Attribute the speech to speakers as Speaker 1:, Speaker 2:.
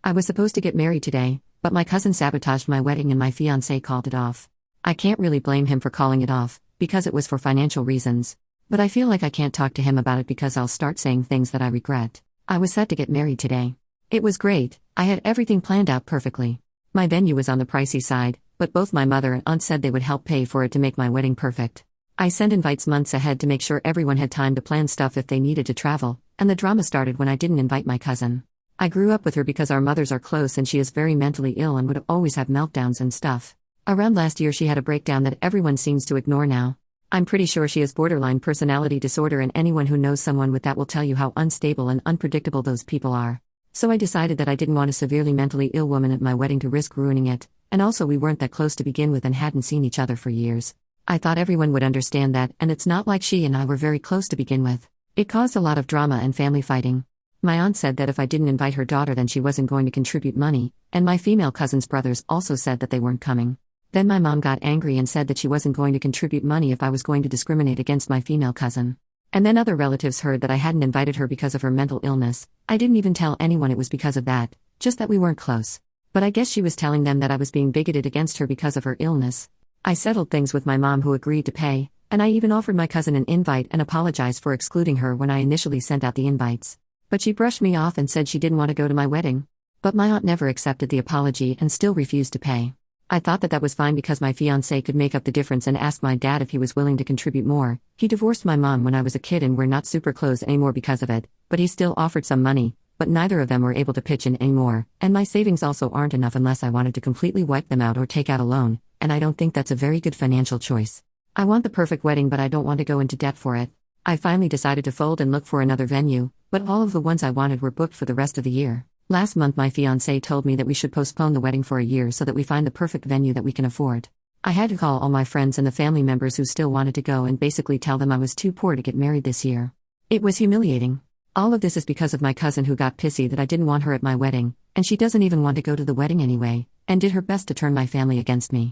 Speaker 1: I was supposed to get married today, but my cousin sabotaged my wedding and my fiance called it off. I can't really blame him for calling it off, because it was for financial reasons. But I feel like I can't talk to him about it because I'll start saying things that I regret. I was set to get married today. It was great, I had everything planned out perfectly. My venue was on the pricey side, but both my mother and aunt said they would help pay for it to make my wedding perfect. I sent invites months ahead to make sure everyone had time to plan stuff if they needed to travel, and the drama started when I didn't invite my cousin. I grew up with her because our mothers are close and she is very mentally ill and would always have meltdowns and stuff. Around last year she had a breakdown that everyone seems to ignore now. I'm pretty sure she has borderline personality disorder, and anyone who knows someone with that will tell you how unstable and unpredictable those people are. So I decided that I didn't want a severely mentally ill woman at my wedding to risk ruining it, and also we weren't that close to begin with and hadn't seen each other for years. I thought everyone would understand that, and it's not like she and I were very close to begin with. It caused a lot of drama and family fighting. My aunt said that if I didn't invite her daughter then she wasn't going to contribute money, and my female cousin's brothers also said that they weren't coming. Then my mom got angry and said that she wasn't going to contribute money if I was going to discriminate against my female cousin. And then other relatives heard that I hadn't invited her because of her mental illness. I didn't even tell anyone it was because of that, just that we weren't close. But I guess she was telling them that I was being bigoted against her because of her illness. I settled things with my mom, who agreed to pay, and I even offered my cousin an invite and apologized for excluding her when I initially sent out the invites. But she brushed me off and said she didn't want to go to my wedding. But my aunt never accepted the apology and still refused to pay. I thought that was fine because my fiancé could make up the difference and asked my dad if he was willing to contribute more. He divorced my mom when I was a kid and we're not super close anymore because of it, but he still offered some money, but neither of them were able to pitch in anymore, and my savings also aren't enough unless I wanted to completely wipe them out or take out a loan, and I don't think that's a very good financial choice. I want the perfect wedding, but I don't want to go into debt for it. I finally decided to fold and look for another venue, but all of the ones I wanted were booked for the rest of the year. Last month my fiancé told me that we should postpone the wedding for a year so that we find the perfect venue that we can afford. I had to call all my friends and the family members who still wanted to go and basically tell them I was too poor to get married this year. It was humiliating. All of this is because of my cousin, who got pissy that I didn't want her at my wedding, and she doesn't even want to go to the wedding anyway, and did her best to turn my family against me.